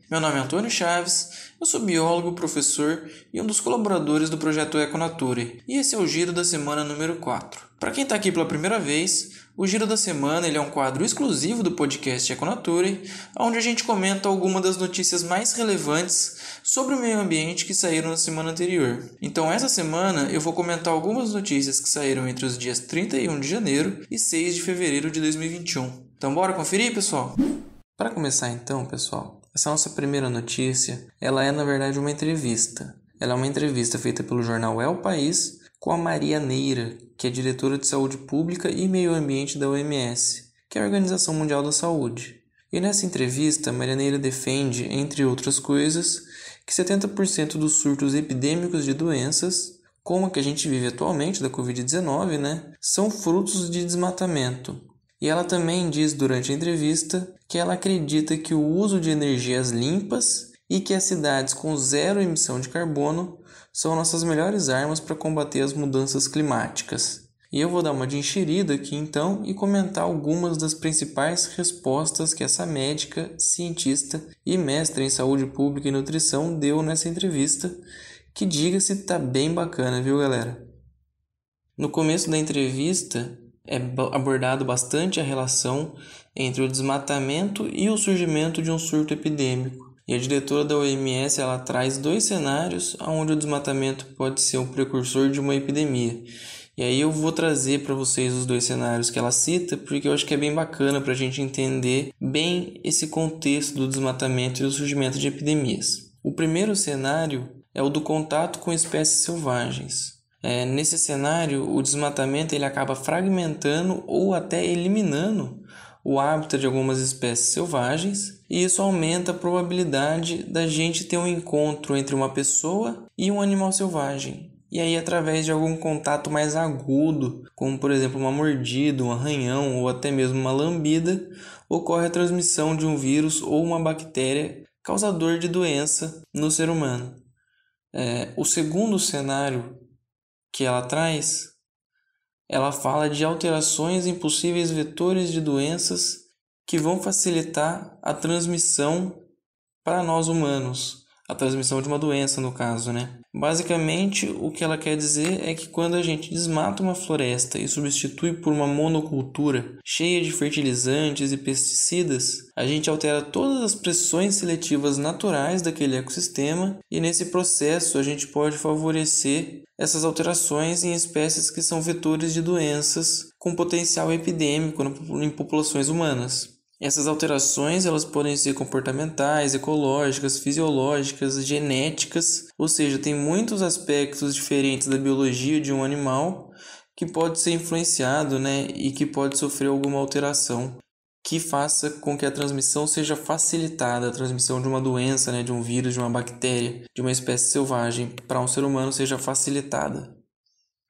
Meu nome é Antônio Chaves, eu sou biólogo, professor e um dos colaboradores do projeto EcoNature, e esse é o Giro da Semana número 4. Para quem está aqui pela primeira vez, o Giro da Semana ele é um quadro exclusivo do podcast EcoNature, onde a gente comenta algumas das notícias mais relevantes sobre o meio ambiente que saíram na semana anterior. Então essa semana eu vou comentar algumas notícias que saíram entre os dias 31 de janeiro e 6 de fevereiro de 2021. Então bora conferir, pessoal? Para começar então, pessoal, essa nossa primeira notícia, ela é na verdade uma entrevista. Ela é uma entrevista feita pelo jornal El País com a Maria Neira, que é diretora de Saúde Pública e Meio Ambiente da OMS, que é a Organização Mundial da Saúde. E nessa entrevista, a Maria Neira defende, entre outras coisas, que 70% dos surtos epidêmicos de doenças, como a que a gente vive atualmente da Covid-19, são frutos de desmatamento. E ela também diz durante a entrevista que ela acredita que o uso de energias limpas e que as cidades com zero emissão de carbono são nossas melhores armas para combater as mudanças climáticas. E eu vou dar uma de enxerida aqui então e comentar algumas das principais respostas que essa médica, cientista e mestra em saúde pública e nutrição deu nessa entrevista, que diga-se tá bem bacana, viu galera? No começo da entrevista é abordado bastante a relação entre o desmatamento e o surgimento de um surto epidêmico. E a diretora da OMS ela traz dois cenários onde o desmatamento pode ser um precursor de uma epidemia. E aí eu vou trazer para vocês os dois cenários que ela cita, porque eu acho que é bem bacana para a gente entender bem esse contexto do desmatamento e do surgimento de epidemias. O primeiro cenário é o do contato com espécies selvagens. Nesse cenário, o desmatamento ele acaba fragmentando ou até eliminando o hábitat de algumas espécies selvagens, e isso aumenta a probabilidade da gente ter um encontro entre uma pessoa e um animal selvagem. E aí, através de algum contato mais agudo, como por exemplo uma mordida, um arranhão ou até mesmo uma lambida, ocorre a transmissão de um vírus ou uma bactéria causador de doença no ser humano. O segundo cenário que ela traz, ela fala de alterações em possíveis vetores de doenças que vão facilitar a transmissão para nós humanos, a transmissão de uma doença no caso, Basicamente, o que ela quer dizer é que quando a gente desmata uma floresta e substitui por uma monocultura cheia de fertilizantes e pesticidas, a gente altera todas as pressões seletivas naturais daquele ecossistema e nesse processo a gente pode favorecer essas alterações em espécies que são vetores de doenças com potencial epidêmico em populações humanas. Essas alterações elas podem ser comportamentais, ecológicas, fisiológicas, genéticas, ou seja, tem muitos aspectos diferentes da biologia de um animal que pode ser influenciado e que pode sofrer alguma alteração que faça com que a transmissão seja facilitada, a transmissão de uma doença, de um vírus, de uma bactéria, de uma espécie selvagem para um ser humano seja facilitada.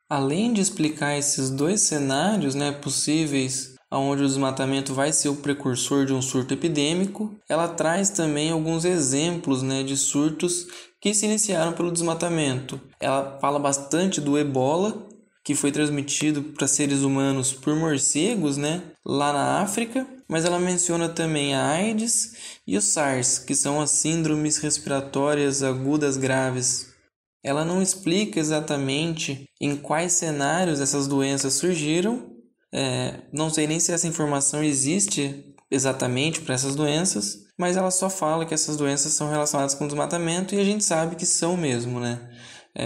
Além de explicar esses dois cenários possíveis, onde o desmatamento vai ser o precursor de um surto epidêmico, ela traz também alguns exemplos de surtos que se iniciaram pelo desmatamento. Ela fala bastante do Ebola, que foi transmitido para seres humanos por morcegos, lá na África, mas ela menciona também a AIDS e o SARS, que são as síndromes respiratórias agudas graves. Ela não explica exatamente em quais cenários essas doenças surgiram. Não sei nem se essa informação existe exatamente para essas doenças, mas ela só fala que essas doenças são relacionadas com desmatamento e a gente sabe que são mesmo,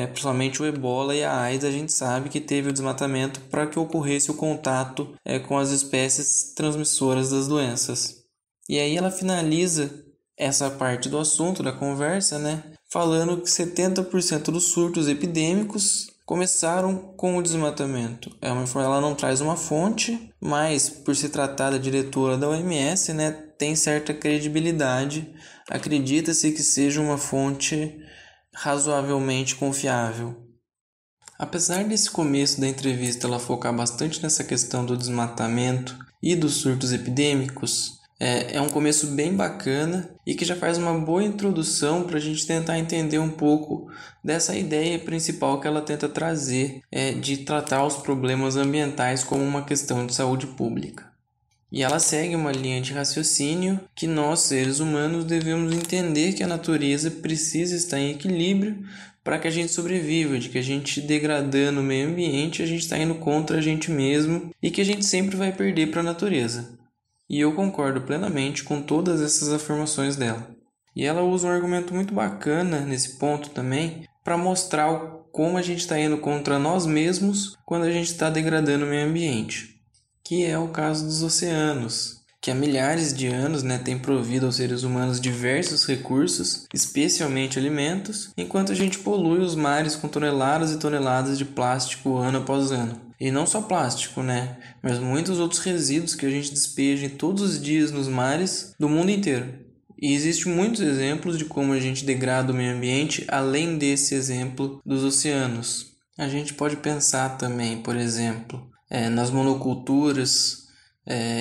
principalmente o Ebola e a AIDS, a gente sabe que teve o desmatamento para que ocorresse o contato com as espécies transmissoras das doenças. E aí ela finaliza essa parte do assunto, da conversa, falando que 70% dos surtos epidêmicos começaram com o desmatamento. Ela não traz uma fonte, mas por se tratar da diretora da OMS, tem certa credibilidade. Acredita-se que seja uma fonte razoavelmente confiável. Apesar desse começo da entrevista ela focar bastante nessa questão do desmatamento e dos surtos epidêmicos, é um começo bem bacana e que já faz uma boa introdução para a gente tentar entender um pouco dessa ideia principal que ela tenta trazer, de tratar os problemas ambientais como uma questão de saúde pública. E ela segue uma linha de raciocínio que nós, seres humanos, devemos entender que a natureza precisa estar em equilíbrio para que a gente sobreviva, de que a gente degradando o meio ambiente, a gente está indo contra a gente mesmo e que a gente sempre vai perder para a natureza. E eu concordo plenamente com todas essas afirmações dela. E ela usa um argumento muito bacana nesse ponto também para mostrar como a gente está indo contra nós mesmos quando a gente está degradando o meio ambiente, que é o caso dos oceanos, que há milhares de anos tem provido aos seres humanos diversos recursos, especialmente alimentos, enquanto a gente polui os mares com toneladas e toneladas de plástico ano após ano. E não só plástico, mas muitos outros resíduos que a gente despeja todos os dias nos mares do mundo inteiro. E existem muitos exemplos de como a gente degrada o meio ambiente, além desse exemplo dos oceanos. A gente pode pensar também, por exemplo, nas monoculturas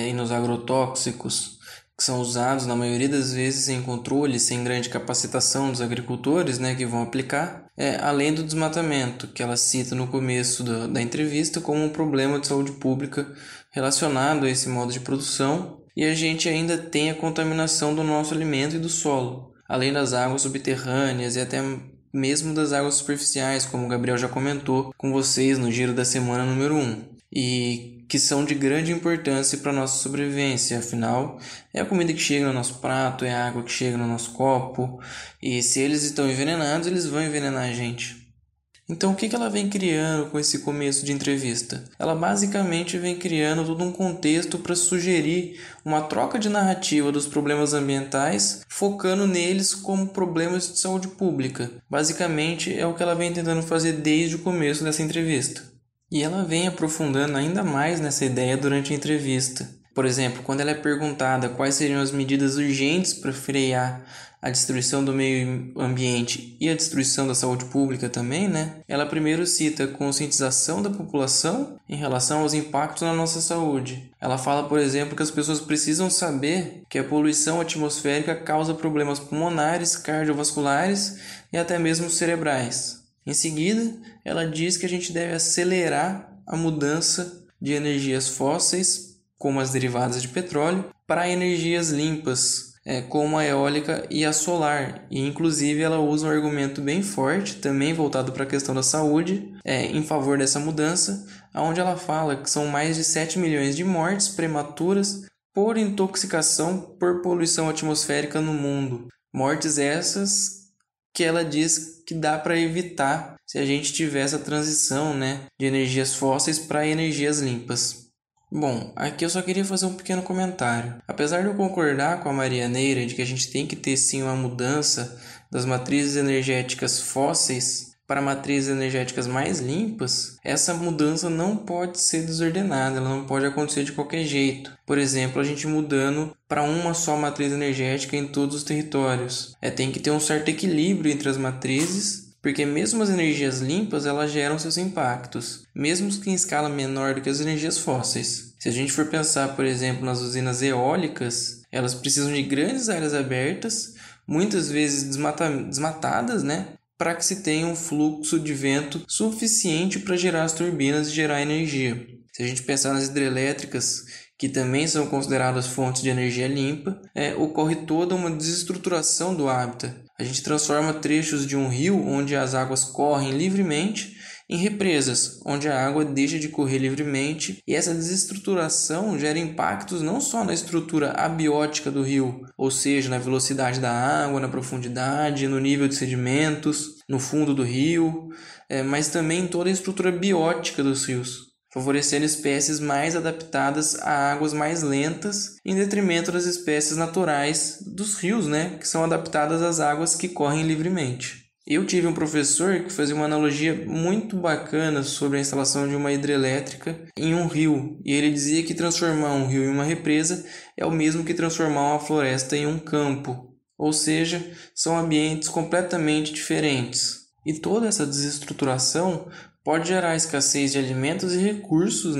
e nos agrotóxicos, que são usados na maioria das vezes sem controle, sem grande capacitação dos agricultores que vão aplicar, além do desmatamento, que ela cita no começo da entrevista como um problema de saúde pública relacionado a esse modo de produção, e a gente ainda tem a contaminação do nosso alimento e do solo, além das águas subterrâneas e até mesmo das águas superficiais, como o Gabriel já comentou com vocês no Giro da Semana número 1. E que são de grande importância para a nossa sobrevivência, afinal, é a comida que chega no nosso prato, é a água que chega no nosso copo, e se eles estão envenenados, eles vão envenenar a gente. Então, o que ela vem criando com esse começo de entrevista? Ela basicamente vem criando todo um contexto para sugerir uma troca de narrativa dos problemas ambientais, focando neles como problemas de saúde pública. Basicamente, é o que ela vem tentando fazer desde o começo dessa entrevista. E ela vem aprofundando ainda mais nessa ideia durante a entrevista. Por exemplo, quando ela é perguntada quais seriam as medidas urgentes para frear a destruição do meio ambiente e a destruição da saúde pública também, ela primeiro cita a conscientização da população em relação aos impactos na nossa saúde. Ela fala, por exemplo, que as pessoas precisam saber que a poluição atmosférica causa problemas pulmonares, cardiovasculares e até mesmo cerebrais. Em seguida, ela diz que a gente deve acelerar a mudança de energias fósseis, como as derivadas de petróleo, para energias limpas, como a eólica e a solar. E, inclusive, ela usa um argumento bem forte, também voltado para a questão da saúde, em favor dessa mudança, onde ela fala que são mais de 7 milhões de mortes prematuras por intoxicação por poluição atmosférica no mundo. Mortes essas que ela diz que dá para evitar se a gente tiver essa transição de energias fósseis para energias limpas. Bom, aqui eu só queria fazer um pequeno comentário. Apesar de eu concordar com a Marianeira de que a gente tem que ter sim uma mudança das matrizes energéticas fósseis para matrizes energéticas mais limpas, essa mudança não pode ser desordenada, ela não pode acontecer de qualquer jeito. Por exemplo, a gente mudando para uma só matriz energética em todos os territórios. Tem que ter um certo equilíbrio entre as matrizes, porque mesmo as energias limpas, elas geram seus impactos, mesmo que em escala menor do que as energias fósseis. Se a gente for pensar, por exemplo, nas usinas eólicas, elas precisam de grandes áreas abertas, muitas vezes desmatadas, para que se tenha um fluxo de vento suficiente para gerar as turbinas e gerar energia. Se a gente pensar nas hidrelétricas, que também são consideradas fontes de energia limpa, ocorre toda uma desestruturação do hábitat. A gente transforma trechos de um rio onde as águas correm livremente em represas, onde a água deixa de correr livremente, e essa desestruturação gera impactos não só na estrutura abiótica do rio, ou seja, na velocidade da água, na profundidade, no nível de sedimentos, no fundo do rio, mas também em toda a estrutura biótica dos rios, favorecendo espécies mais adaptadas a águas mais lentas, em detrimento das espécies naturais dos rios, que são adaptadas às águas que correm livremente. Eu tive um professor que fazia uma analogia muito bacana sobre a instalação de uma hidrelétrica em um rio, e ele dizia que transformar um rio em uma represa é o mesmo que transformar uma floresta em um campo, ou seja, são ambientes completamente diferentes. E toda essa desestruturação pode gerar escassez de alimentos e recursos,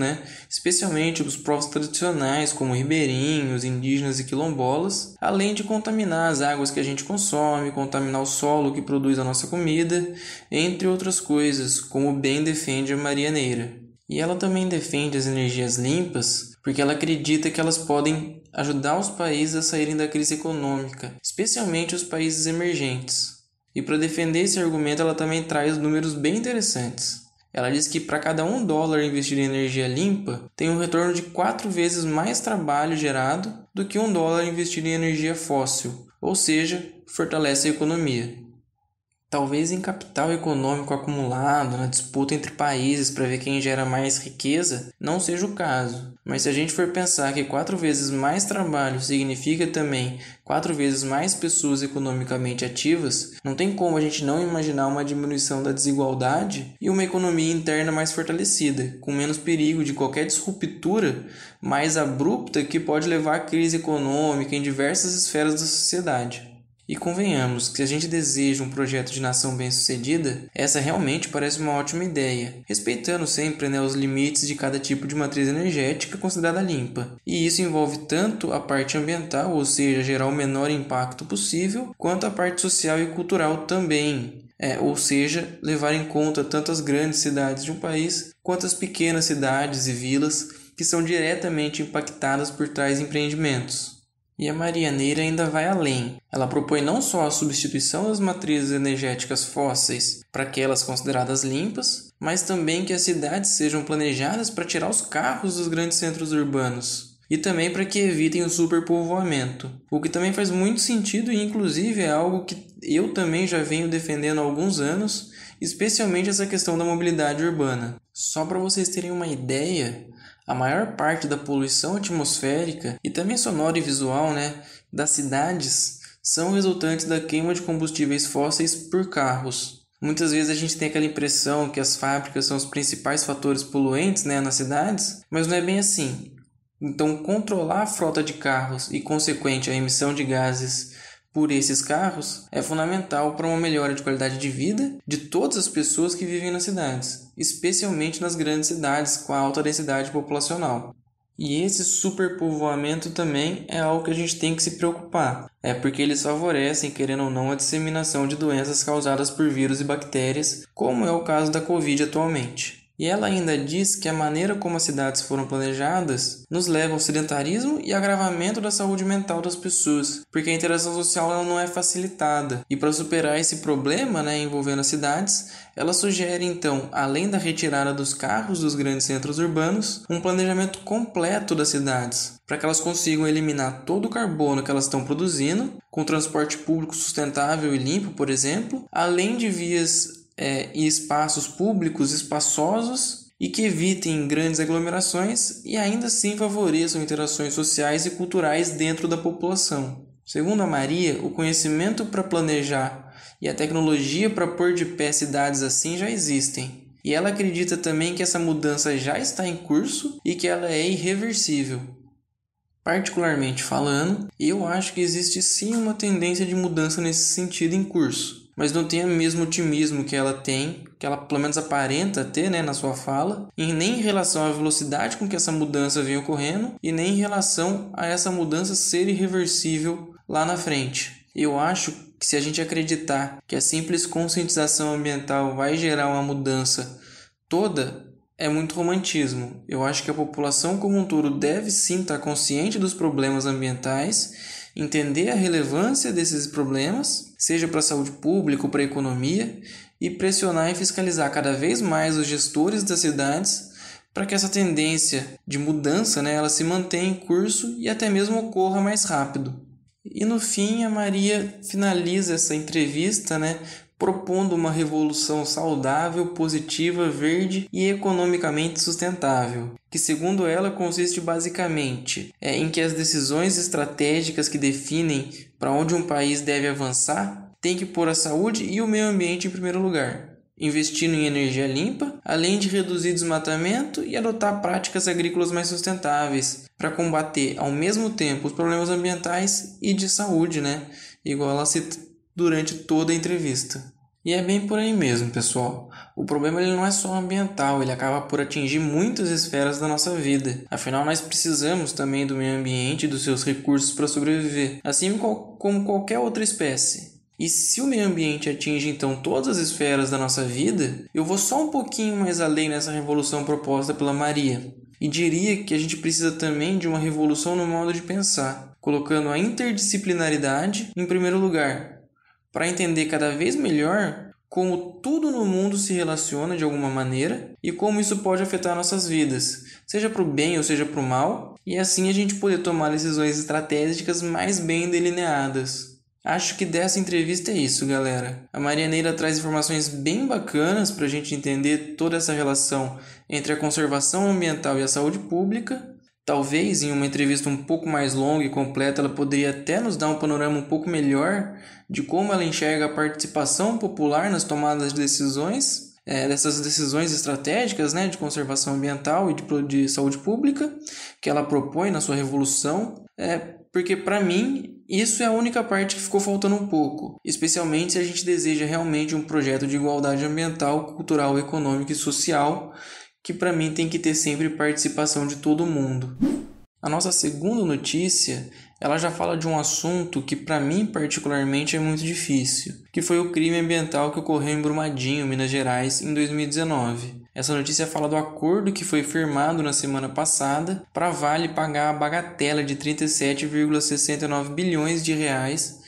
especialmente os povos tradicionais como ribeirinhos, indígenas e quilombolas, além de contaminar as águas que a gente consome, contaminar o solo que produz a nossa comida, entre outras coisas, como bem defende a Marianeira. E ela também defende as energias limpas porque ela acredita que elas podem ajudar os países a saírem da crise econômica, especialmente os países emergentes. E para defender esse argumento, ela também traz números bem interessantes. Ela diz que para cada $1 investido em energia limpa, tem um retorno de 4 vezes mais trabalho gerado do que $1 investido em energia fóssil, ou seja, fortalece a economia. Talvez em capital econômico acumulado, na disputa entre países para ver quem gera mais riqueza, não seja o caso. Mas se a gente for pensar que 4 vezes mais trabalho significa também 4 vezes mais pessoas economicamente ativas, não tem como a gente não imaginar uma diminuição da desigualdade e uma economia interna mais fortalecida, com menos perigo de qualquer disruptura mais abrupta que pode levar à crise econômica em diversas esferas da sociedade. E convenhamos que se a gente deseja um projeto de nação bem-sucedida, essa realmente parece uma ótima ideia, respeitando sempre, os limites de cada tipo de matriz energética considerada limpa. E isso envolve tanto a parte ambiental, ou seja, gerar o menor impacto possível, quanto a parte social e cultural também. Ou seja, levar em conta tanto as grandes cidades de um país, quanto as pequenas cidades e vilas que são diretamente impactadas por tais empreendimentos. E a Marianeira ainda vai além. Ela propõe não só a substituição das matrizes energéticas fósseis para aquelas consideradas limpas, mas também que as cidades sejam planejadas para tirar os carros dos grandes centros urbanos. E também para que evitem o superpovoamento. O que também faz muito sentido e inclusive é algo que eu também já venho defendendo há alguns anos, especialmente essa questão da mobilidade urbana. Só para vocês terem uma ideia, a maior parte da poluição atmosférica e também sonora e visual, das cidades são resultantes da queima de combustíveis fósseis por carros. Muitas vezes a gente tem aquela impressão que as fábricas são os principais fatores poluentes, nas cidades, mas não é bem assim. Então, controlar a frota de carros e consequente a emissão de gases por esses carros é fundamental para uma melhora de qualidade de vida de todas as pessoas que vivem nas cidades, especialmente nas grandes cidades com alta densidade populacional. E esse superpovoamento também é algo que a gente tem que se preocupar, porque eles favorecem, querendo ou não, a disseminação de doenças causadas por vírus e bactérias, como é o caso da Covid atualmente. E ela ainda diz que a maneira como as cidades foram planejadas nos leva ao sedentarismo e agravamento da saúde mental das pessoas, porque a interação social ela não é facilitada. E para superar esse problema envolvendo as cidades, ela sugere então, além da retirada dos carros dos grandes centros urbanos, um planejamento completo das cidades, para que elas consigam eliminar todo o carbono que elas estão produzindo, com transporte público sustentável e limpo, por exemplo, além de vias e espaços públicos espaçosos e que evitem grandes aglomerações e ainda assim favoreçam interações sociais e culturais dentro da população. Segundo a Maria, o conhecimento para planejar e a tecnologia para pôr de pé cidades assim já existem. E ela acredita também que essa mudança já está em curso e que ela é irreversível. Particularmente falando, eu acho que existe sim uma tendência de mudança nesse sentido em curso, mas não tem o mesmo otimismo que ela tem, que ela pelo menos aparenta ter na sua fala, e nem em relação à velocidade com que essa mudança vem ocorrendo, e nem em relação a essa mudança ser irreversível lá na frente. Eu acho que se a gente acreditar que a simples conscientização ambiental vai gerar uma mudança toda, é muito romantismo. Eu acho que a população como um todo deve sim estar consciente dos problemas ambientais, entender a relevância desses problemas, seja para a saúde pública ou para a economia, e pressionar e fiscalizar cada vez mais os gestores das cidades para que essa tendência de mudança ela se mantenha em curso e até mesmo ocorra mais rápido. E no fim, a Maria finaliza essa entrevista propondo uma revolução saudável, positiva, verde e economicamente sustentável, que segundo ela consiste basicamente em que as decisões estratégicas que definem para onde um país deve avançar têm que pôr a saúde e o meio ambiente em primeiro lugar, investindo em energia limpa, além de reduzir desmatamento e adotar práticas agrícolas mais sustentáveis, para combater ao mesmo tempo os problemas ambientais e de saúde, igual ela cita durante toda a entrevista. E é bem por aí mesmo, pessoal. O problema ele não é só ambiental, ele acaba por atingir muitas esferas da nossa vida. Afinal, nós precisamos também do meio ambiente e dos seus recursos para sobreviver, assim como qualquer outra espécie. E se o meio ambiente atinge então todas as esferas da nossa vida, eu vou só um pouquinho mais além nessa revolução proposta pela Maria. E diria que a gente precisa também de uma revolução no modo de pensar, colocando a interdisciplinaridade em primeiro lugar, para entender cada vez melhor como tudo no mundo se relaciona de alguma maneira e como isso pode afetar nossas vidas, seja para o bem ou seja para o mal, e assim a gente poder tomar decisões estratégicas mais bem delineadas. Acho que dessa entrevista é isso, galera. A Marianeira traz informações bem bacanas para a gente entender toda essa relação entre a conservação ambiental e a saúde pública. Talvez em uma entrevista um pouco mais longa e completa ela poderia até nos dar um panorama um pouco melhor de como ela enxerga a participação popular nas tomadas de decisões, dessas decisões estratégicas, de conservação ambiental e de saúde pública que ela propõe na sua revolução. Porque para mim isso é a única parte que ficou faltando um pouco, especialmente se a gente deseja realmente um projeto de igualdade ambiental, cultural, econômica e social, que para mim tem que ter sempre participação de todo mundo. A nossa segunda notícia, ela já fala de um assunto que para mim particularmente é muito difícil, que foi o crime ambiental que ocorreu em Brumadinho, Minas Gerais, em 2019. Essa notícia fala do acordo que foi firmado na semana passada para a Vale pagar a bagatela de 37,69 bilhões de reais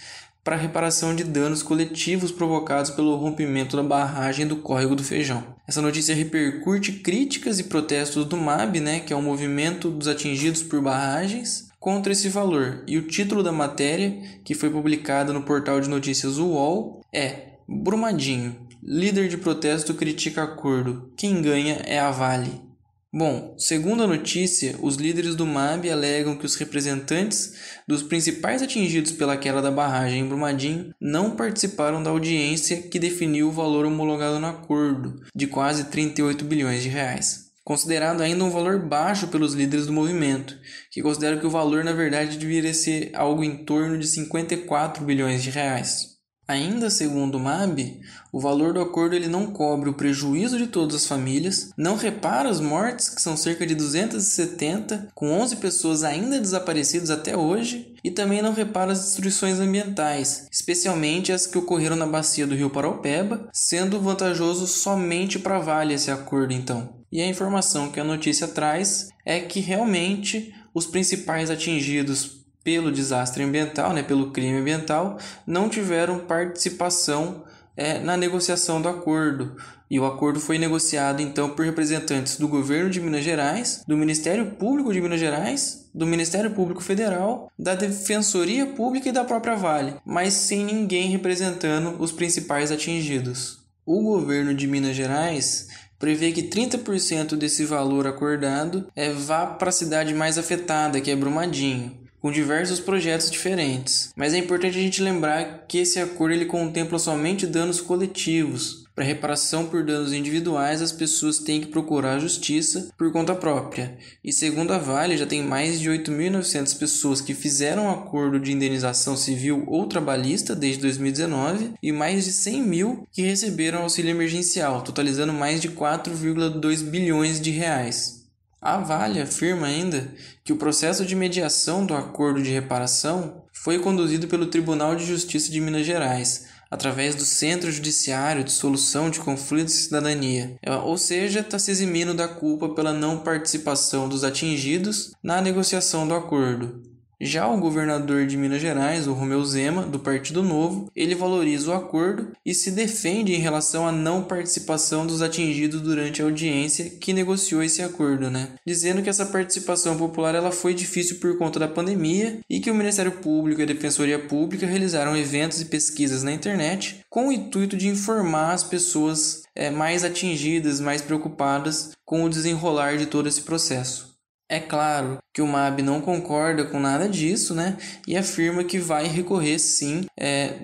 para a reparação de danos coletivos provocados pelo rompimento da barragem do Córrego do Feijão. Essa notícia repercute críticas e protestos do MAB, que é o Movimento dos Atingidos por Barragens, contra esse valor. E o título da matéria, que foi publicada no portal de notícias UOL, é Brumadinho, líder de protesto critica acordo, quem ganha é a Vale. Bom, segundo a notícia, os líderes do MAB alegam que os representantes dos principais atingidos pela queda da barragem em Brumadinho não participaram da audiência que definiu o valor homologado no acordo, de quase 38 bilhões de reais. Considerado ainda um valor baixo pelos líderes do movimento, que consideram que o valor na verdade deveria ser algo em torno de 54 bilhões de reais. Ainda segundo o MAB, o valor do acordo ele não cobre o prejuízo de todas as famílias, não repara as mortes, que são cerca de 270, com 11 pessoas ainda desaparecidas até hoje, e também não repara as destruições ambientais, especialmente as que ocorreram na bacia do rio Paraupeba, sendo vantajoso somente para a Vale esse acordo então. E a informação que a notícia traz é que realmente os principais atingidos pelo desastre ambiental, pelo crime ambiental, não tiveram participação na negociação do acordo. E o acordo foi negociado então por representantes do governo de Minas Gerais, do Ministério Público de Minas Gerais, do Ministério Público Federal, da Defensoria Pública e da própria Vale, mas sem ninguém representando os principais atingidos. O governo de Minas Gerais prevê que 30% desse valor acordado vá para a cidade mais afetada, que é Brumadinho, com diversos projetos diferentes. Mas é importante a gente lembrar que esse acordo ele contempla somente danos coletivos. Para reparação por danos individuais, as pessoas têm que procurar a justiça por conta própria. E segundo a Vale, já tem mais de 8.900 pessoas que fizeram um acordo de indenização civil ou trabalhista desde 2019 e mais de 100 mil que receberam auxílio emergencial, totalizando mais de 4,2 bilhões de reais. A Vale afirma ainda que o processo de mediação do acordo de reparação foi conduzido pelo Tribunal de Justiça de Minas Gerais, através do Centro Judiciário de Solução de Conflitos e Cidadania, ou seja, está se eximindo da culpa pela não participação dos atingidos na negociação do acordo. Já o governador de Minas Gerais, o Romeu Zema, do Partido Novo, ele valoriza o acordo e se defende em relação à não participação dos atingidos durante a audiência que negociou esse acordo, dizendo que essa participação popular ela foi difícil por conta da pandemia e que o Ministério Público e a Defensoria Pública realizaram eventos e pesquisas na internet com o intuito de informar as pessoas mais atingidas, mais preocupadas com o desenrolar de todo esse processo. É claro que o MAB não concorda com nada disso, e afirma que vai recorrer sim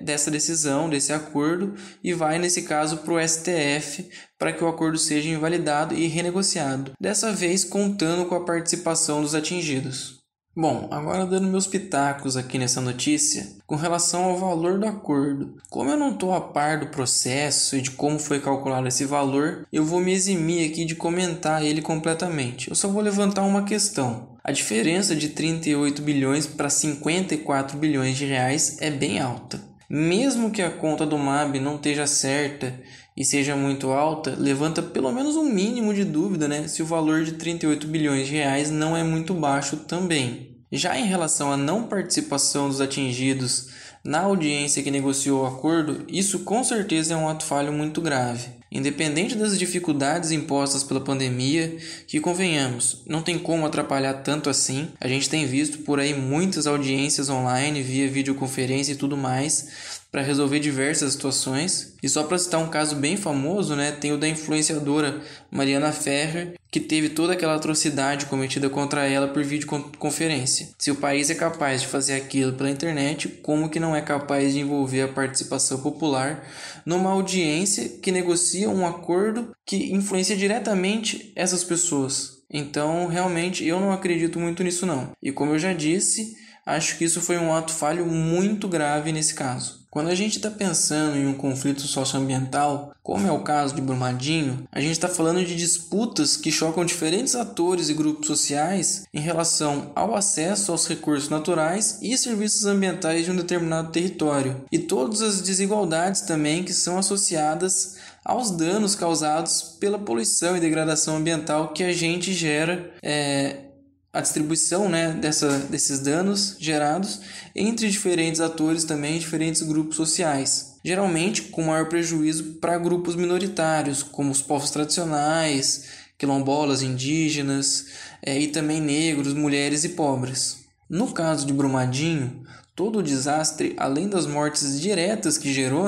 dessa decisão, desse acordo, e vai nesse caso para o STF para que o acordo seja invalidado e renegociado, dessa vez contando com a participação dos atingidos. Bom, agora dando meus pitacos aqui nessa notícia, com relação ao valor do acordo. Como eu não estou a par do processo e de como foi calculado esse valor, eu vou me eximir aqui de comentar ele completamente. Eu só vou levantar uma questão. A diferença de 38 bilhões para 54 bilhões de reais é bem alta. mesmo que a conta do MAB não esteja certa e seja muito alta, levanta pelo menos um mínimo de dúvida, né, se o valor de 38 bilhões de reais não é muito baixo também. Já em relação à não participação dos atingidos na audiência que negociou o acordo, isso com certeza é um ato falho muito grave. Independente das dificuldades impostas pela pandemia, que convenhamos, não tem como atrapalhar tanto assim. A gente tem visto por aí muitas audiências online via videoconferência e tudo mais para resolver diversas situações. E só para citar um caso bem famoso, né, tem o da influenciadora Mariana Ferrer, que teve toda aquela atrocidade cometida contra ela por videoconferência. Se o país é capaz de fazer aquilo pela internet, como que não é capaz de envolver a participação popular numa audiência que negocia um acordo que influencia diretamente essas pessoas? Então, realmente, eu não acredito muito nisso não. E como eu já disse, acho que isso foi um ato falho muito grave nesse caso. Quando a gente está pensando em um conflito socioambiental, como é o caso de Brumadinho, a gente está falando de disputas que chocam diferentes atores e grupos sociais em relação ao acesso aos recursos naturais e serviços ambientais de um determinado território, e todas as desigualdades também que são associadas aos danos causados pela poluição e degradação ambiental que a gente gera, a distribuição, né, desses danos gerados entre diferentes atores também, diferentes grupos sociais. Geralmente com maior prejuízo para grupos minoritários, como os povos tradicionais, quilombolas, indígenas, e também negros, mulheres e pobres. No caso de Brumadinho, todo o desastre, além das mortes diretas que gerou,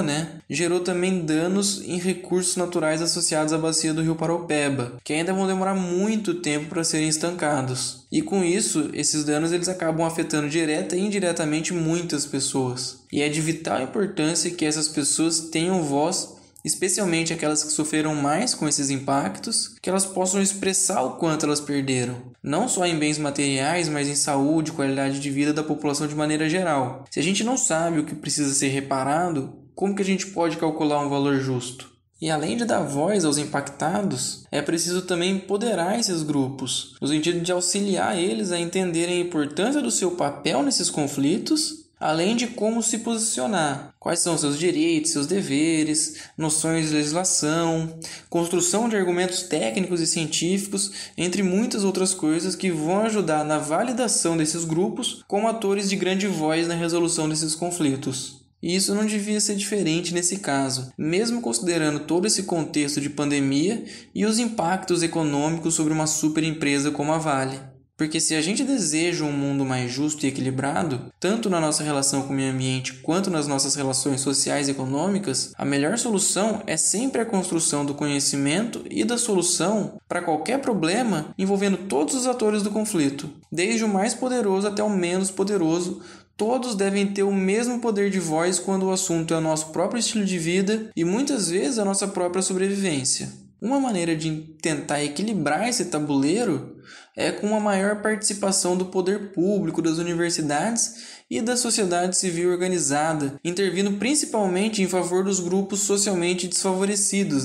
gerou também danos em recursos naturais associados à bacia do rio Paraopeba, que ainda vão demorar muito tempo para serem estancados. E com isso, esses danos eles acabam afetando direta e indiretamente muitas pessoas. E é de vital importância que essas pessoas tenham voz, especialmente aquelas que sofreram mais com esses impactos, que elas possam expressar o quanto elas perderam, não só em bens materiais, mas em saúde, qualidade de vida da população de maneira geral. Se a gente não sabe o que precisa ser reparado, como que a gente pode calcular um valor justo? E além de dar voz aos impactados, é preciso também empoderar esses grupos, no sentido de auxiliar eles a entenderem a importância do seu papel nesses conflitos, além de como se posicionar, quais são seus direitos, seus deveres, noções de legislação, construção de argumentos técnicos e científicos, entre muitas outras coisas que vão ajudar na validação desses grupos como atores de grande voz na resolução desses conflitos. E isso não devia ser diferente nesse caso, mesmo considerando todo esse contexto de pandemia e os impactos econômicos sobre uma super empresa como a Vale. Porque se a gente deseja um mundo mais justo e equilibrado, tanto na nossa relação com o meio ambiente quanto nas nossas relações sociais e econômicas, a melhor solução é sempre a construção do conhecimento e da solução para qualquer problema envolvendo todos os atores do conflito, desde o mais poderoso até o menos poderoso. Todos devem ter o mesmo poder de voz quando o assunto é o nosso próprio estilo de vida e muitas vezes a nossa própria sobrevivência. Uma maneira de tentar equilibrar esse tabuleiro é com uma maior participação do poder público, das universidades e da sociedade civil organizada, intervindo principalmente em favor dos grupos socialmente desfavorecidos,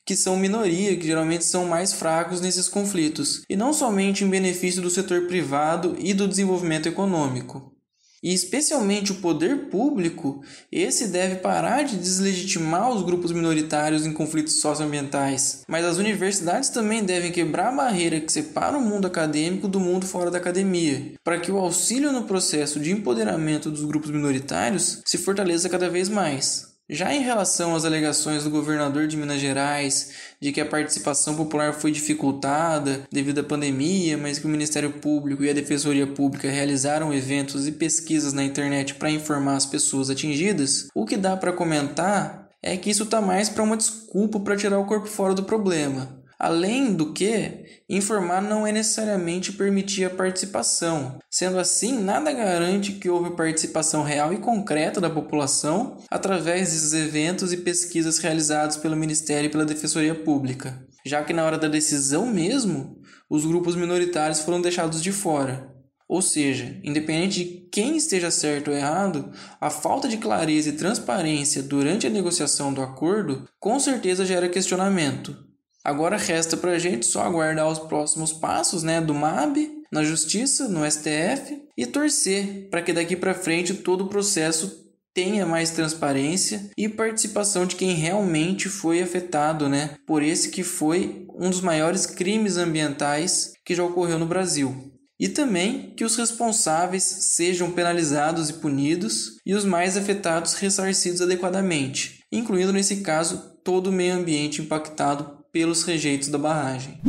que são minoria, que geralmente são mais fracos nesses conflitos, e não somente em benefício do setor privado e do desenvolvimento econômico. E especialmente o poder público, esse deve parar de deslegitimar os grupos minoritários em conflitos socioambientais. Mas as universidades também devem quebrar a barreira que separa o mundo acadêmico do mundo fora da academia, para que o auxílio no processo de empoderamento dos grupos minoritários se fortaleça cada vez mais. Já em relação às alegações do governador de Minas Gerais de que a participação popular foi dificultada devido à pandemia, mas que o Ministério Público e a Defensoria Pública realizaram eventos e pesquisas na internet para informar as pessoas atingidas, o que dá para comentar é que isso está mais para uma desculpa para tirar o corpo fora do problema. Além do que, informar não é necessariamente permitir a participação. Sendo assim, nada garante que houve participação real e concreta da população através desses eventos e pesquisas realizados pelo Ministério e pela Defensoria Pública, já que na hora da decisão mesmo, os grupos minoritários foram deixados de fora. Ou seja, independente de quem esteja certo ou errado, a falta de clareza e transparência durante a negociação do acordo com certeza gera questionamento. Agora resta para a gente só aguardar os próximos passos do MAB, na Justiça, no STF, e torcer para que daqui para frente todo o processo tenha mais transparência e participação de quem realmente foi afetado, por esse que foi um dos maiores crimes ambientais que já ocorreu no Brasil. E também que os responsáveis sejam penalizados e punidos e os mais afetados ressarcidos adequadamente, incluindo nesse caso todo o meio ambiente impactado pelos rejeitos da barragem.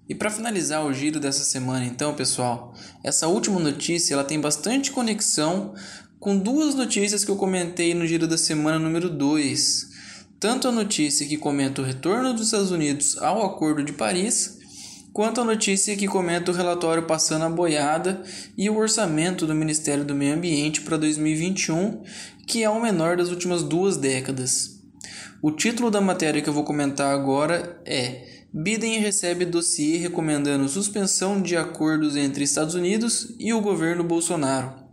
E para finalizar o giro dessa semana então, pessoal, essa última notícia ela tem bastante conexão com duas notícias que eu comentei no giro da semana número 2. Tanto a notícia que comenta o retorno dos Estados Unidos ao Acordo de Paris, quanto a notícia que comenta o relatório passando a boiada e o orçamento do Ministério do Meio Ambiente para 2021, que é o menor das últimas 2 décadas. O título da matéria que eu vou comentar agora é: Biden recebe dossiê recomendando suspensão de acordos entre Estados Unidos e o governo Bolsonaro.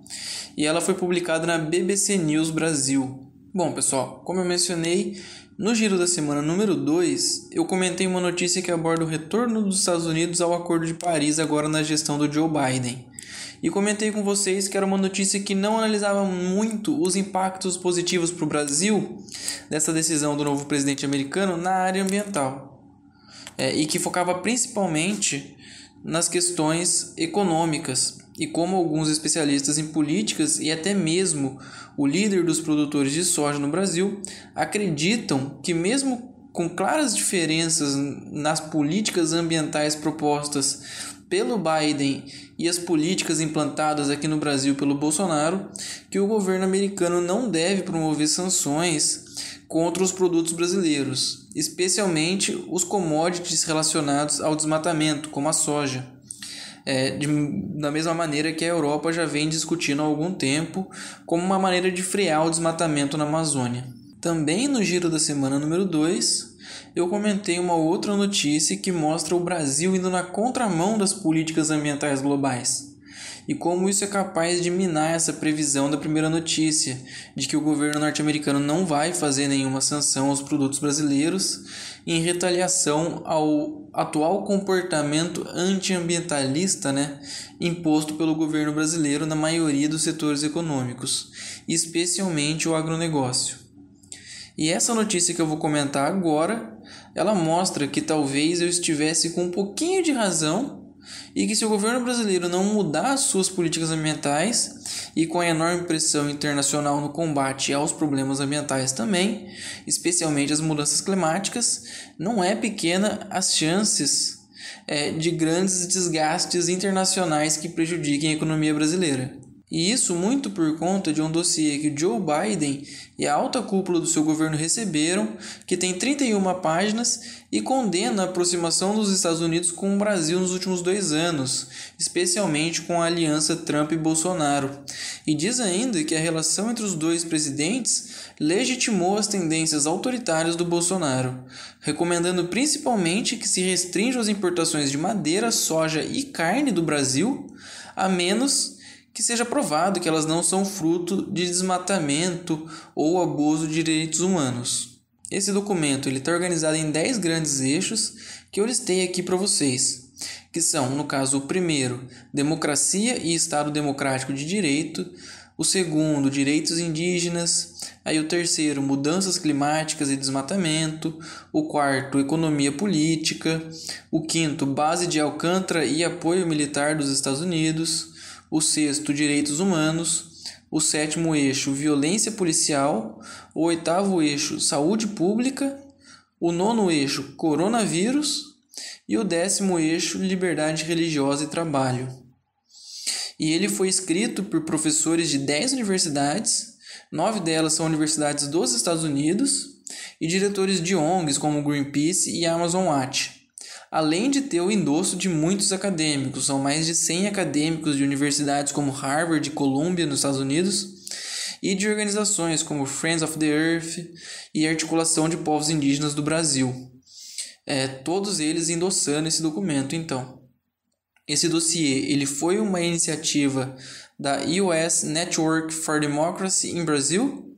E ela foi publicada na BBC News Brasil. Bom, pessoal, como eu mencionei, no giro da semana número 2, eu comentei uma notícia que aborda o retorno dos Estados Unidos ao Acordo de Paris agora na gestão do Joe Biden. E comentei com vocês que era uma notícia que não analisava muito os impactos positivos para o Brasil dessa decisão do novo presidente americano na área ambiental. E que focava principalmente nas questões econômicas e como alguns especialistas em políticas e até mesmo o líder dos produtores de soja no Brasil acreditam que mesmo com claras diferenças nas políticas ambientais propostas pelo Biden e as políticas implantadas aqui no Brasil pelo Bolsonaro, que o governo americano não deve promover sanções contra os produtos brasileiros, especialmente os commodities relacionados ao desmatamento, como a soja. Da mesma maneira que a Europa já vem discutindo há algum tempo como uma maneira de frear o desmatamento na Amazônia. Também no giro da semana número 2, eu comentei uma outra notícia que mostra o Brasil indo na contramão das políticas ambientais globais. E como isso é capaz de minar essa previsão da primeira notícia, de que o governo norte-americano não vai fazer nenhuma sanção aos produtos brasileiros em retaliação ao atual comportamento antiambientalista, imposto pelo governo brasileiro na maioria dos setores econômicos, especialmente o agronegócio. E essa notícia que eu vou comentar agora, ela mostra que talvez eu estivesse com um pouquinho de razão e que se o governo brasileiro não mudar as suas políticas ambientais e com a enorme pressão internacional no combate aos problemas ambientais também, especialmente as mudanças climáticas, não é pequena as chances de grandes desgastes internacionais que prejudiquem a economia brasileira. E isso muito por conta de um dossiê que Joe Biden e a alta cúpula do seu governo receberam, que tem 31 páginas e condena a aproximação dos Estados Unidos com o Brasil nos últimos 2 anos, especialmente com a aliança Trump e Bolsonaro. E diz ainda que a relação entre os dois presidentes legitimou as tendências autoritárias do Bolsonaro, recomendando principalmente que se restringam as importações de madeira, soja e carne do Brasil, a menos que seja provado que elas não são fruto de desmatamento ou abuso de direitos humanos. Esse documento está organizado em 10 grandes eixos que eu listei aqui para vocês, que são, no caso, o primeiro, democracia e Estado democrático de direito, o segundo, direitos indígenas, aí o terceiro, mudanças climáticas e desmatamento, o quarto, economia política, o quinto, base de Alcântara e apoio militar dos Estados Unidos, o sexto, direitos humanos, o sétimo eixo, violência policial, o oitavo eixo, saúde pública, o nono eixo, coronavírus e o 10º eixo, liberdade religiosa e trabalho. E ele foi escrito por professores de 10 universidades, 9 delas são universidades dos Estados Unidos, e diretores de ONGs como Greenpeace e Amazon Watch. Além de ter o endosso de muitos acadêmicos, são mais de 100 acadêmicos de universidades como Harvard e Columbia nos Estados Unidos, e de organizações como Friends of the Earth e Articulação de Povos Indígenas do Brasil. Todos eles endossando esse documento, então. Esse dossiê ele foi uma iniciativa da US Network for Democracy in Brazil,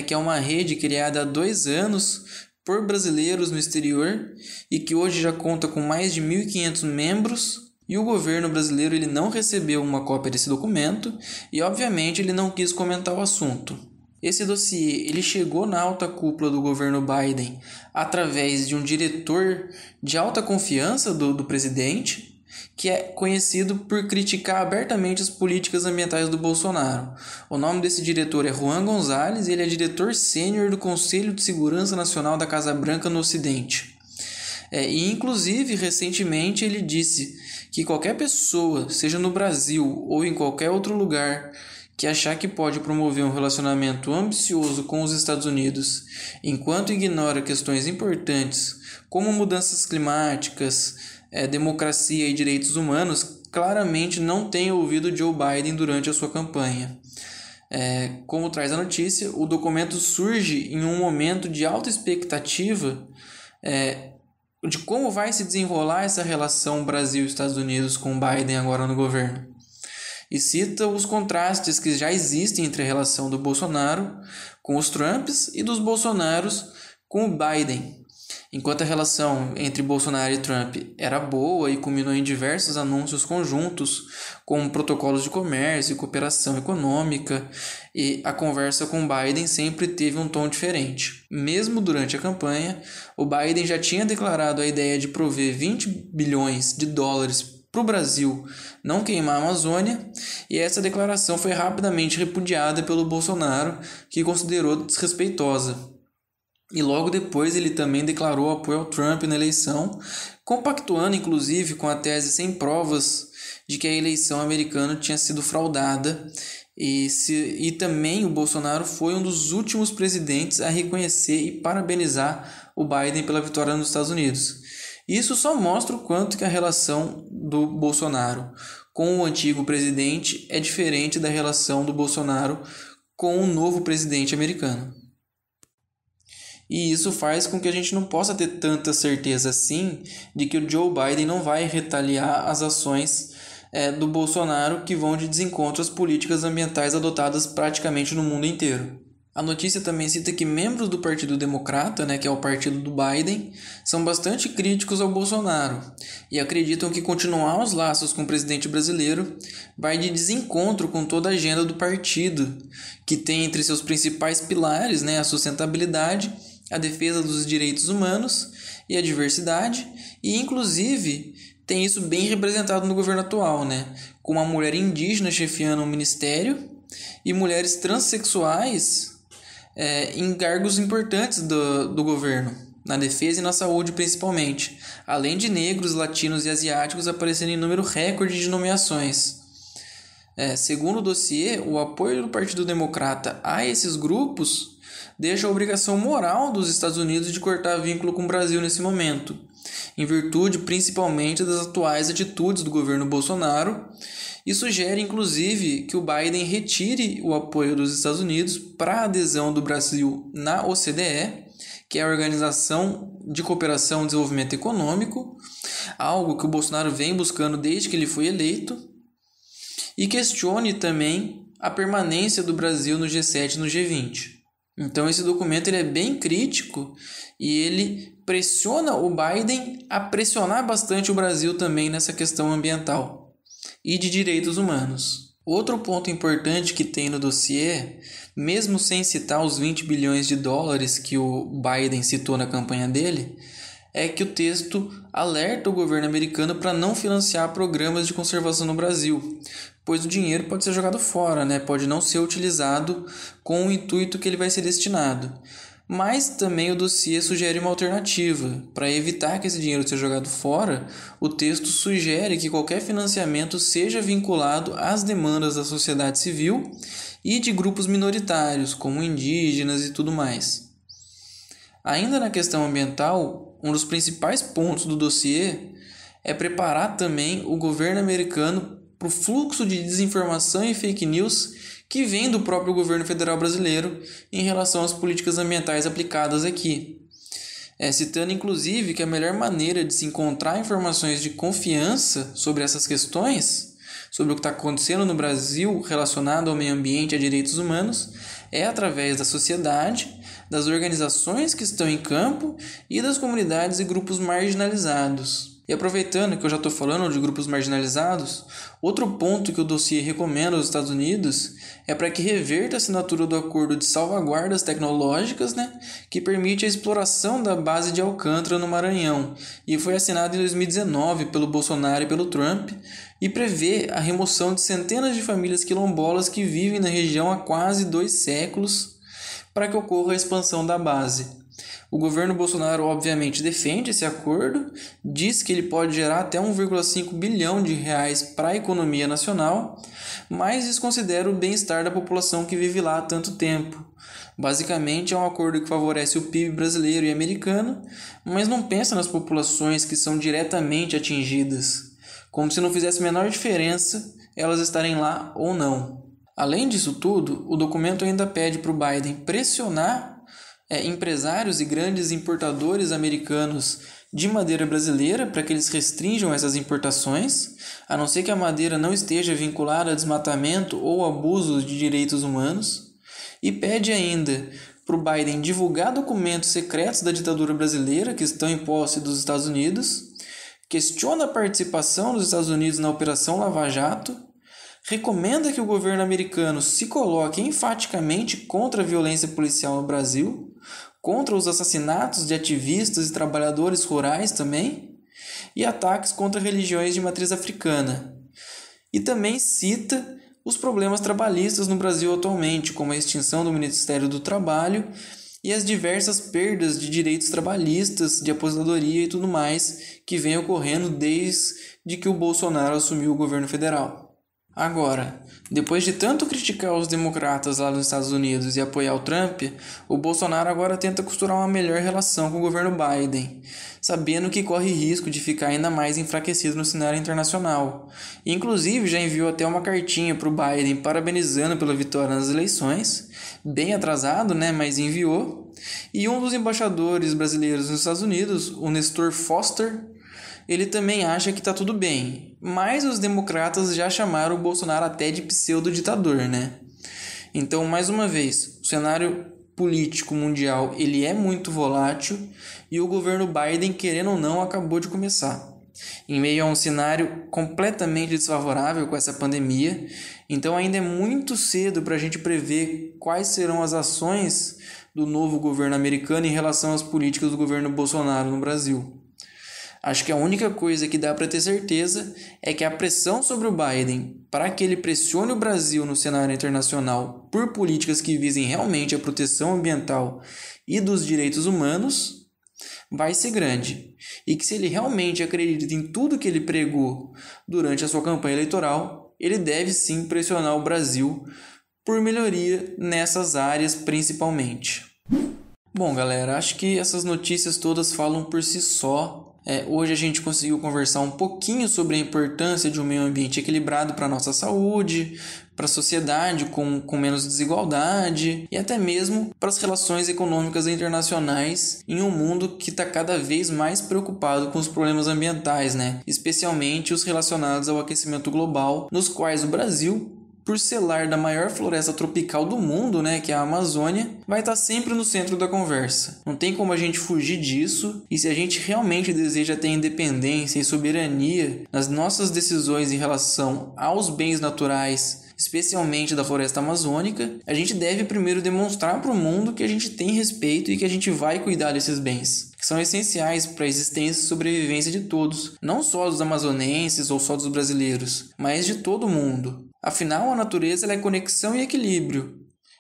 que é uma rede criada há 2 anos por brasileiros no exterior e que hoje já conta com mais de 1.500 membros, e o governo brasileiro ele não recebeu uma cópia desse documento e obviamente ele não quis comentar o assunto. Esse dossiê ele chegou na alta cúpula do governo Biden através de um diretor de alta confiança do presidente, que é conhecido por criticar abertamente as políticas ambientais do Bolsonaro. O nome desse diretor é Juan Gonzalez e ele é diretor sênior do Conselho de Segurança Nacional da Casa Branca no Ocidente. E inclusive, recentemente, ele disse que qualquer pessoa, seja no Brasil ou em qualquer outro lugar, que achar que pode promover um relacionamento ambicioso com os Estados Unidos, enquanto ignora questões importantes como mudanças climáticas, democracia e direitos humanos, claramente não tem ouvido Joe Biden durante a sua campanha. Como traz a notícia, o documento surge em um momento de alta expectativa de como vai se desenrolar essa relação Brasil-Estados Unidos com Biden agora no governo. E cita os contrastes que já existem entre a relação do Bolsonaro com os Trumps e dos Bolsonaros com o Biden. Enquanto a relação entre Bolsonaro e Trump era boa e culminou em diversos anúncios conjuntos, como protocolos de comércio e cooperação econômica, e a conversa com Biden sempre teve um tom diferente. Mesmo durante a campanha, o Biden já tinha declarado a ideia de prover 20 bilhões de dólares para o Brasil não queimar a Amazônia, e essa declaração foi rapidamente repudiada pelo Bolsonaro, que considerou desrespeitosa. E logo depois ele também declarou apoio ao Trump na eleição, compactuando inclusive com a tese sem provas de que a eleição americana tinha sido fraudada. E também o Bolsonaro foi um dos últimos presidentes a reconhecer e parabenizar o Biden pela vitória nos Estados Unidos. Isso só mostra o quanto que a relação do Bolsonaro com o antigo presidente é diferente da relação do Bolsonaro com o novo presidente americano. E isso faz com que a gente não possa ter tanta certeza assim de que o Joe Biden não vai retaliar as ações do Bolsonaro que vão de desencontro às políticas ambientais adotadas praticamente no mundo inteiro. A notícia também cita que membros do Partido Democrata, que é o partido do Biden, são bastante críticos ao Bolsonaro e acreditam que continuar os laços com o presidente brasileiro vai de desencontro com toda a agenda do partido, que tem entre seus principais pilares a sustentabilidade, a defesa dos direitos humanos e a diversidade, e inclusive tem isso bem representado no governo atual, com uma mulher indígena chefiando um ministério e mulheres transexuais em cargos importantes do governo, na defesa e na saúde principalmente, além de negros, latinos e asiáticos aparecendo em número recorde de nomeações. Segundo o dossiê, o apoio do Partido Democrata a esses grupos deixa a obrigação moral dos Estados Unidos de cortar vínculo com o Brasil nesse momento, em virtude principalmente das atuais atitudes do governo Bolsonaro, e sugere inclusive que o Biden retire o apoio dos Estados Unidos para a adesão do Brasil na OCDE, que é a Organização de Cooperação e Desenvolvimento Econômico, algo que o Bolsonaro vem buscando desde que ele foi eleito, e questione também a permanência do Brasil no G7 e no G20. Então esse documento ele é bem crítico e ele pressiona o Biden a pressionar bastante o Brasil também nessa questão ambiental e de direitos humanos. Outro ponto importante que tem no dossiê, mesmo sem citar os 20 bilhões de dólares que o Biden citou na campanha dele, é que o texto alerta o governo americano para não financiar programas de conservação no Brasil, pois o dinheiro pode ser jogado fora, pode não ser utilizado com o intuito que ele vai ser destinado. Mas também o dossiê sugere uma alternativa. Para evitar que esse dinheiro seja jogado fora, o texto sugere que qualquer financiamento seja vinculado às demandas da sociedade civil e de grupos minoritários, como indígenas e tudo mais. Ainda na questão ambiental, um dos principais pontos do dossiê é preparar também o governo americano para o fluxo de desinformação e fake news que vem do próprio governo federal brasileiro em relação às políticas ambientais aplicadas aqui. Citando inclusive que a melhor maneira de se encontrar informações de confiança sobre essas questões, sobre o que está acontecendo no Brasil relacionado ao meio ambiente e a direitos humanos, é através da sociedade, das organizações que estão em campo e das comunidades e grupos marginalizados. E aproveitando que eu já estou falando de grupos marginalizados, outro ponto que o dossiê recomenda aos Estados Unidos é para que reverta a assinatura do Acordo de Salvaguardas Tecnológicas, né, que permite a exploração da base de Alcântara no Maranhão, e foi assinado em 2019 pelo Bolsonaro e pelo Trump, e prevê a remoção de centenas de famílias quilombolas que vivem na região há quase 2 séculos para que ocorra a expansão da base. O governo Bolsonaro obviamente defende esse acordo, diz que ele pode gerar até 1,5 bilhão de reais para a economia nacional, mas desconsidera o bem-estar da população que vive lá há tanto tempo. Basicamente é um acordo que favorece o PIB brasileiro e americano, mas não pensa nas populações que são diretamente atingidas, como se não fizesse a menor diferença elas estarem lá ou não. Além disso tudo, o documento ainda pede para o Biden pressionar empresários e grandes importadores americanos de madeira brasileira para que eles restringam essas importações, a não ser que a madeira não esteja vinculada a desmatamento ou abusos de direitos humanos, e pede ainda para o Biden divulgar documentos secretos da ditadura brasileira que estão em posse dos Estados Unidos, questiona a participação dos Estados Unidos na Operação Lava Jato, recomenda que o governo americano se coloque enfaticamente contra a violência policial no Brasil, contra os assassinatos de ativistas e trabalhadores rurais também, e ataques contra religiões de matriz africana. E também cita os problemas trabalhistas no Brasil atualmente, como a extinção do Ministério do Trabalho e as diversas perdas de direitos trabalhistas, de aposentadoria e tudo mais que vem ocorrendo desde que o Bolsonaro assumiu o governo federal. Agora, depois de tanto criticar os democratas lá nos Estados Unidos e apoiar o Trump, o Bolsonaro agora tenta costurar uma melhor relação com o governo Biden, sabendo que corre risco de ficar ainda mais enfraquecido no cenário internacional. Inclusive, já enviou até uma cartinha para o Biden parabenizando pela vitória nas eleições, bem atrasado, né, mas enviou. E um dos embaixadores brasileiros nos Estados Unidos, o Nestor Foster, ele também acha que está tudo bem, mas os democratas já chamaram o Bolsonaro até de pseudo-ditador, né? Então, mais uma vez, o cenário político mundial ele é muito volátil e o governo Biden, querendo ou não, acabou de começar. Em meio a um cenário completamente desfavorável com essa pandemia, então ainda é muito cedo para a gente prever quais serão as ações do novo governo americano em relação às políticas do governo Bolsonaro no Brasil. Acho que a única coisa que dá para ter certeza é que a pressão sobre o Biden para que ele pressione o Brasil no cenário internacional por políticas que visem realmente a proteção ambiental e dos direitos humanos vai ser grande. E que se ele realmente acredita em tudo que ele pregou durante a sua campanha eleitoral, ele deve sim pressionar o Brasil por melhoria nessas áreas principalmente. Bom, galera, acho que essas notícias todas falam por si só. Hoje a gente conseguiu conversar um pouquinho sobre a importância de um meio ambiente equilibrado para a nossa saúde, para a sociedade com menos desigualdade e até mesmo para as relações econômicas internacionais em um mundo que está cada vez mais preocupado com os problemas ambientais, né? Especialmente os relacionados ao aquecimento global, nos quais o Brasil, por ser lar da maior floresta tropical do mundo, né, que é a Amazônia, vai estar sempre no centro da conversa. Não tem como a gente fugir disso, e se a gente realmente deseja ter independência e soberania nas nossas decisões em relação aos bens naturais, especialmente da floresta amazônica, a gente deve primeiro demonstrar para o mundo que a gente tem respeito e que a gente vai cuidar desses bens, que são essenciais para a existência e sobrevivência de todos, não só dos amazonenses ou só dos brasileiros, mas de todo mundo. Afinal, a natureza ela é conexão e equilíbrio.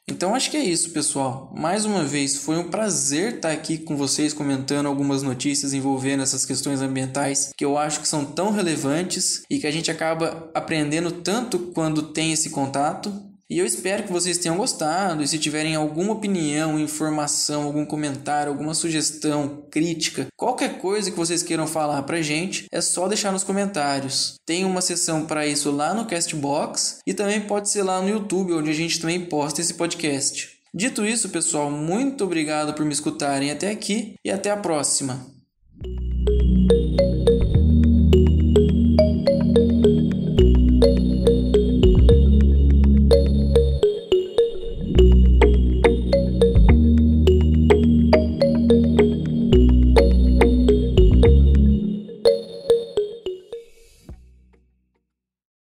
Então acho que é isso, pessoal. Mais uma vez, foi um prazer estar aqui com vocês comentando algumas notícias envolvendo essas questões ambientais que eu acho que são tão relevantes e que a gente acaba aprendendo tanto quando tem esse contato. E eu espero que vocês tenham gostado, e se tiverem alguma opinião, informação, algum comentário, alguma sugestão, crítica, qualquer coisa que vocês queiram falar pra gente, é só deixar nos comentários. Tem uma seção para isso lá no Castbox e também pode ser lá no YouTube, onde a gente também posta esse podcast. Dito isso, pessoal, muito obrigado por me escutarem até aqui e até a próxima.